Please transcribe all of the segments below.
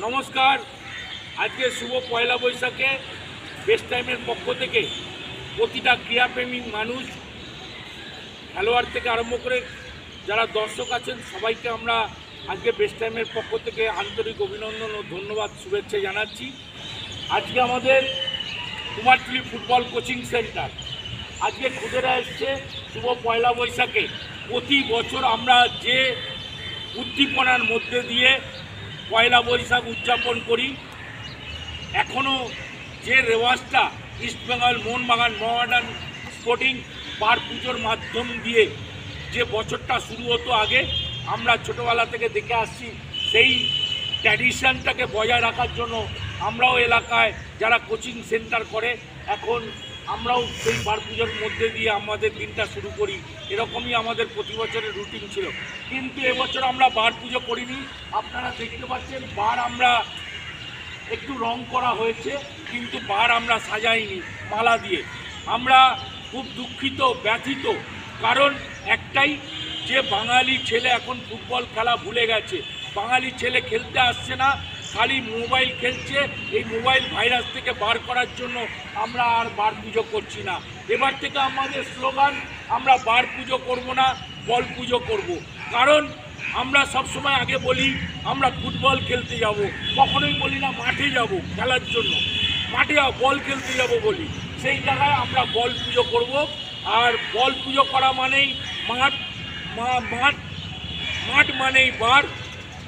নমস্কার। আজকে শুভ পয়লা বৈশাখে বেস্ট টাইমের পক্ষ থেকে প্রতিটা ক্রীড়াপ্রেমী মানুষ, খেলোয়াড় থেকে আরম্ভ করে যারা দর্শক আছেন সবাইকে আমরা আজকে বেস্ট টাইমের পক্ষ থেকে আন্তরিক অভিনন্দন ও ধন্যবাদ শুভেচ্ছা জানাচ্ছি। আজকে আমাদের কুমারটুলি ফুটবল কোচিং সেন্টার আজকে খুদেরা এসছে শুভ পয়লা বৈশাখে। প্রতি বছর আমরা যে উদ্দীপনার মধ্যে দিয়ে পয়লা বৈশাখ উদযাপন করি, এখনও যে রেওয়াজটা ইস্টবেঙ্গল মোহনবাগান মহামেডান স্পোর্টিং বার পুজোর মাধ্যম দিয়ে যে বছরটা শুরু হতো আগে, আমরা ছোটোবেলা থেকে দেখে আসছি, সেই ট্র্যাডিশনটাকে বজায় রাখার জন্য আমরাও এলাকায় যারা কোচিং সেন্টার করে এখন আমরাও সেই বার পুজোর মধ্যে দিয়ে আমাদের দিনটা শুরু করি। এরকমই আমাদের প্রতি বছরের রুটিন ছিল, কিন্তু এবছর আমরা বার পুজো করিনি। আপনারা দেখতে পাচ্ছেন বার আমরা একটু রং করা হয়েছে, কিন্তু বার আমরা সাজাইনি মালা দিয়ে। আমরা খুব দুঃখিত, ব্যথিত, কারণ একটাই যে বাঙালি ছেলে এখন ফুটবল খেলা ভুলে গেছে। বাঙালি ছেলে খেলতে আসছে না, খালি মোবাইল খেলছে। এই মোবাইল ভাইরাস থেকে বার করার জন্য আমরা আর বার পুজো করছি না। এবার থেকে আমাদের স্লোগান, আমরা বার পুজো করব না, বল পুজো করব। কারণ আমরা সবসময় আগে বলি আমরা ফুটবল খেলতে যাব, কখনোই বলি না মাঠে যাব খেলার জন্য। মাঠে বল খেলতে যাব বলি, সেই জায়গায় আমরা বল পুজো করব। আর বল পুজো করা মানেই মাঠ, মাঠ মানেই বার।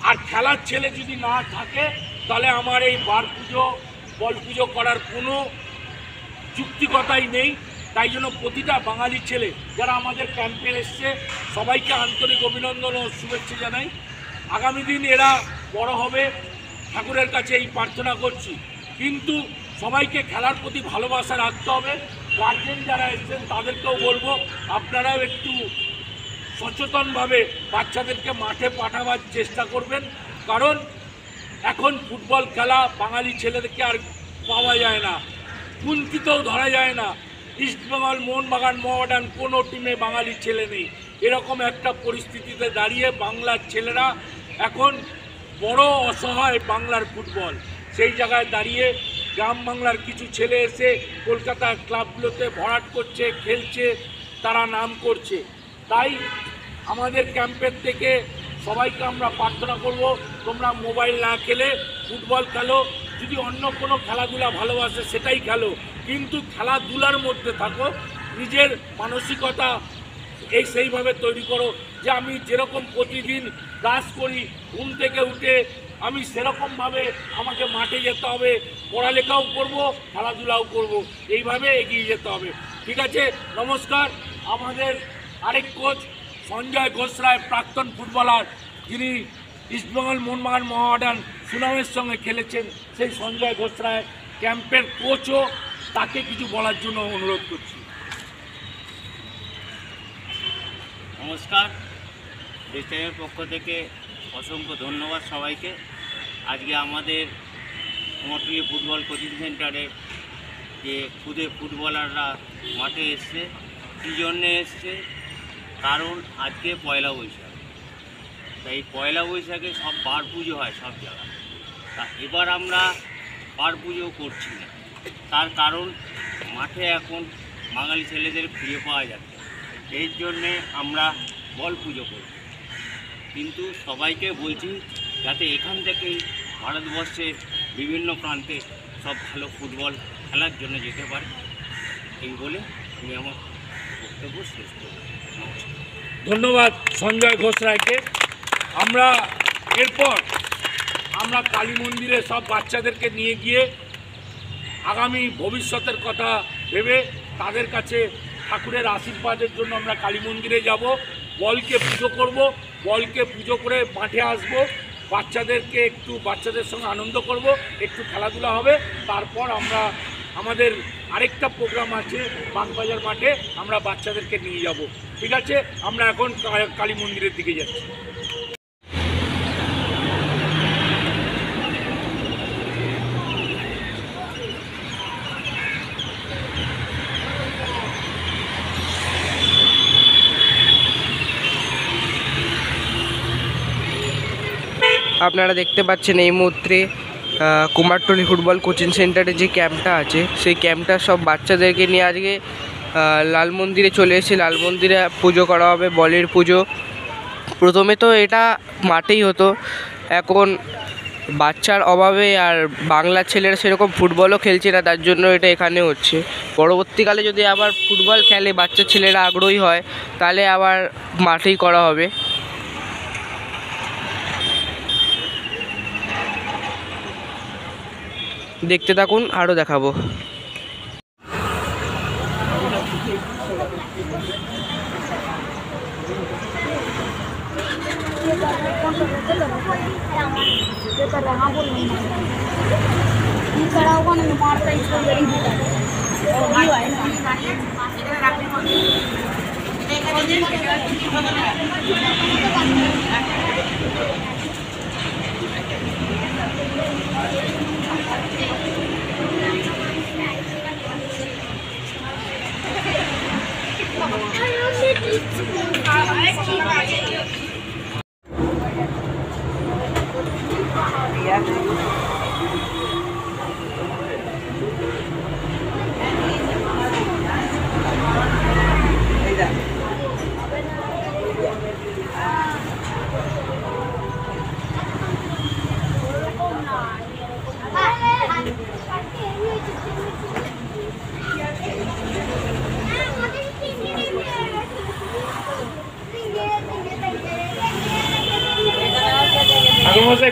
আর খেলার ছেলে যদি না থাকে তাহলে আমার এই বার পুজো বল পুজো করার কোনো যুক্তিকতাই নেই। তাই জন্য প্রতিটা বাঙালি ছেলে যারা আমাদের ক্যাম্পে এসছে সবাইকে আন্তরিক অভিনন্দন ও শুভেচ্ছা জানাই। আগামী দিন এরা বড় হবে, ঠাকুরের কাছে এই প্রার্থনা করছি। কিন্তু সবাইকে খেলার প্রতি ভালোবাসা রাখতে হবে। গার্জেন যারা এসছেন তাদেরকেও বলবো, আপনারাও একটু সচেতনভাবে বাচ্চাদেরকে মাঠে পাঠাবার চেষ্টা করবেন। কারণ এখন ফুটবল খেলা বাঙালি ছেলেদেরকে আর পাওয়া যায় না, কুন্তিতেও ধরা যায় না। ইস্টবেঙ্গল মোহনবাগান মহামেডান কোনো টিমে বাঙালি ছেলে নেই। এরকম একটা পরিস্থিতিতে দাঁড়িয়ে বাংলার ছেলেরা এখন বড় অসহায় বাংলার ফুটবল। সেই জায়গায় দাঁড়িয়ে গ্রাম বাংলার কিছু ছেলে এসে কলকাতার ক্লাবগুলোতে ভরাট করছে, খেলছে, তারা নাম করছে। তাই আমাদের ক্যাম্পের থেকে সবাইকে আমরা প্রার্থনা করব, তোমরা মোবাইল না খেলে ফুটবল খেলো। যদি অন্য কোনো খেলাধুলা ভালোবাসে সেটাই খেলো, কিন্তু খেলাধুলার মধ্যে থাকো। নিজের মানসিকতা সেইভাবে তৈরি করো যে আমি যেরকম প্রতিদিন ক্লাস করি, ঘুম থেকে উঠে আমি সেরকমভাবে আমাকে মাঠে যেতে হবে, পড়ালেখাও করব, খেলাধুলাও করব, এইভাবে এগিয়ে যেতে হবে। ঠিক আছে, নমস্কার। আমাদের আরেক কোচ সঞ্জয় ঘোষরায়, প্রাক্তন ফুটবলার, যিনি ইস্টবেঙ্গল মোহনবাগান মহামেডান সুনামের সঙ্গে খেলেছেন, সেই সঞ্জয় ঘোষরায় ক্যাম্পের কোচও, তাকে কিছু বলার জন্য অনুরোধ করছি। নমস্কার, দেশের পক্ষ থেকে অসংখ্য ধন্যবাদ সবাইকে। আজকে আমাদের কুমারটুলি ফুটবল কোচিং সেন্টারে যে খুদে ফুটবলাররা মাঠে এসছে, কী জন্যে এসছে? কারণ আজকে পয়লা বৈশাখ। তাই পয়লা বৈশাখে সব বার পুজো হয় সব জায়গায়। তা এবার আমরা বার পুজো করছি না, তার কারণ মাঠে এখন বাঙালি ছেলেদের ফিরে পাওয়া যাচ্ছে, এই জন্যে আমরা বল পুজো করি। কিন্তু সবাইকে বলছি যাতে এখান থেকেই ভারতবর্ষের বিভিন্ন প্রান্তে সব ভালো ফুটবল খেলার জন্য যেতে পারে। এই বলে আমি আমার বক্তব্য শেষ করব। ধন্যবাদ সঞ্জয় ঘোষরায়কে। আমরা এরপর আমরা কালী মন্দিরে সব বাচ্চাদেরকে নিয়ে গিয়ে আগামী ভবিষ্যতের কথা ভেবে তাদের কাছে ঠাকুরের আশীর্বাদের জন্য আমরা কালী মন্দিরে যাব, বলকে পুজো করব, বলকে পুজো করে মাঠে আসব, বাচ্চাদেরকে একটু বাচ্চাদের সঙ্গে আনন্দ করব, একটু খেলাধুলা হবে। তারপর আমরা আমাদের আরেকটা প্রোগ্রাম আছে বাগবাজার মাঠে, আমরা বাচ্চাদেরকে নিয়ে যাব। ঠিক আছে, আমরা এখন কালী মন্দিরের দিকে যাচ্ছি। আপনারা দেখতে পাচ্ছেন এই মুহূর্তে কুমারটুলি ফুটবল কোচিং সেন্টারে যে ক্যাম্পটা আছে সেই ক্যাম্পটা সব বাচ্চাদেরকে নিয়ে আজকে লাল মন্দিরে চলে এসেছে। লাল মন্দিরে পুজো করা হবে, বলের পুজো। প্রথমে তো এটা মাঠেই হতো, এখন বাচ্চার অভাবে আর বাংলার ছেলেরা সেরকম ফুটবলও খেলছে না, তার জন্য এটা এখানে হচ্ছে। পরবর্তীকালে যদি আবার ফুটবল খেলে বাচ্চা ছেলেরা আগ্রহী হয় তাহলে আবার মাঠেই করা হবে। দেখতে থাকুন, আরও দেখাবো।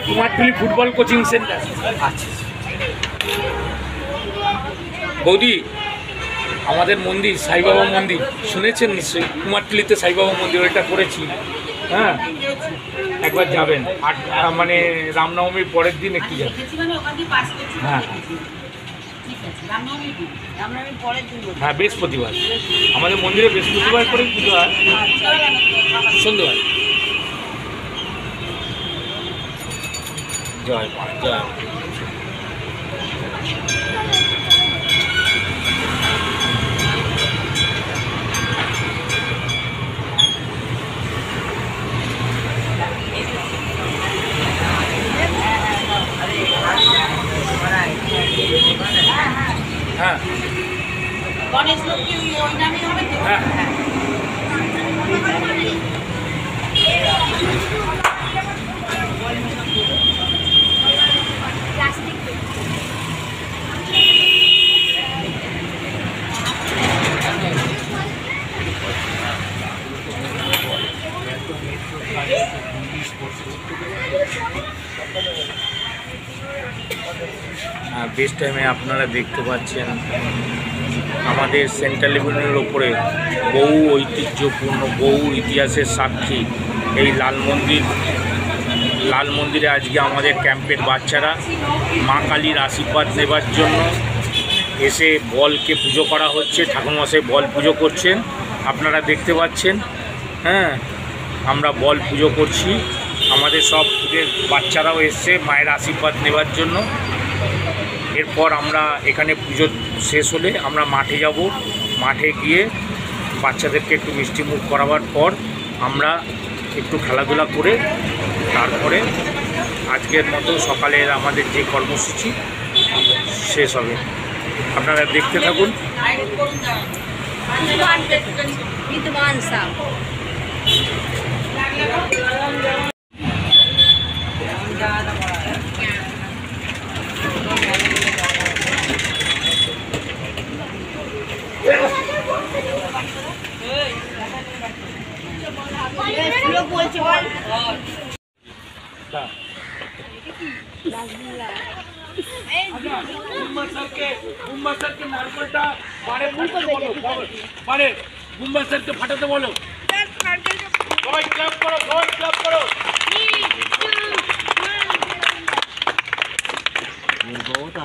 Kumartuli football coaching centre. বৌদি, আমাদের মন্দির সাইবাবা মন্দির শুনেছেন নিশ্চয়ই, কুমারটুলিতে সাইবাবা মন্দির ওইটা করেছি। হ্যাঁ, একবার যাবেন। মানে রামনবমীর পরের দিন একটু যাবেন। হ্যাঁ হ্যাঁ, বৃহস্পতিবার আমাদের মন্দিরে বৃহস্পতিবার করে পুজো হয়, সন্ধ্যেবার। জয় মা, জয়। হ্যাঁ গণেশ লক্ষ্মী ওই নামই হবে তো? হ্যাঁ বেস্ট টাইমে আপনারা দেখতে পাচ্ছেন আমাদের সেন্ট্রাল লেভেলের ওপরে বহু ঐতিহ্যপূর্ণ, বহু ইতিহাসের সাক্ষী এই লাল মন্দিরে আজকে আমাদের ক্যাম্পের বাচ্চারা মা কালীর আশীর্বাদ নেবার জন্য এসে বলকে পুজো করা হচ্ছে। ঠাকুরমশাই বল পুজো করছেন, আপনারা দেখতে পাচ্ছেন। হ্যাঁ, আমরা বল পুজো করছি, আমাদের সব বাচ্চারাও এসছে মায়ের আশীর্বাদ নেবার জন্য। এরপর আমরা এখানে পুজো শেষ হলে আমরা মাঠে যাব, মাঠে গিয়ে বাচ্চাদেরকে একটু মিষ্টি মুখ করাবার পর আমরা একটু খেলাধুলা করে তারপরে আজকের মতো সকালের আমাদের যে কর্মসূচি শেষ হবে। আপনারা দেখতে থাকুন। নারকেলটা গুম্বা স্যারকে ফাটাতে বলো। সবাই ক্লাব করো, সবাই ক্লাব করো।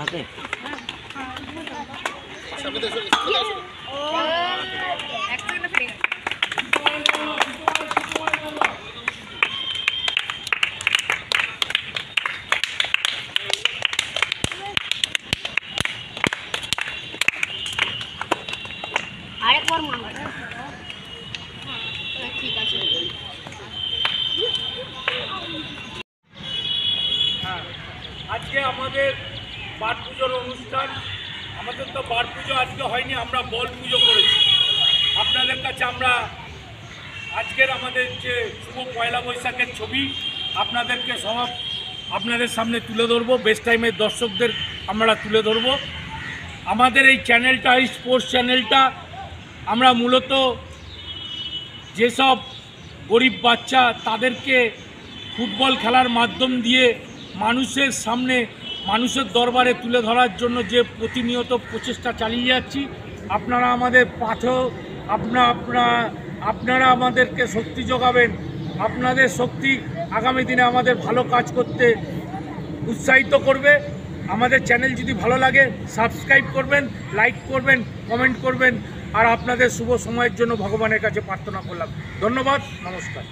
হাতে আরেকবার মামা ঠিক আছে। আজকে আমাদের বার পুজোর অনুষ্ঠান। আমাদের তো বার পুজো আজকে হয়নি, আমরা বল পুজো করেছি। আপনাদের কাছে আমরা আজকের আমাদের যে শুভ পয়লা বৈশাখের ছবি আপনাদেরকে সব আপনাদের সামনে তুলে ধরবো। বেস্ট টাইমের দর্শকদের আমরা তুলে ধরবো। আমাদের এই চ্যানেলটা, এই স্পোর্টস চ্যানেলটা, আমরা মূলত যেসব গরিব বাচ্চা তাদেরকে ফুটবল খেলার মাধ্যম দিয়ে মানুষের সামনে, মানুষের দরবারে তুলে ধরার জন্য যে প্রতিনিয়ত প্রচেষ্টা চালিয়ে যাচ্ছি। আপনারা আমাদের পাথেও আপনারা আমাদেরকে শক্তি যোগাবেন। আপনাদের শক্তি আগামী দিনে আমাদের ভালো কাজ করতে উৎসাহিত করবে। আমাদের চ্যানেল যদি ভালো লাগে সাবস্ক্রাইব করবেন, লাইক করবেন, কমেন্ট করবেন। আর আপনাদের শুভ সময়ের জন্য ভগবানের কাছে প্রার্থনা করলাম। ধন্যবাদ, নমস্কার।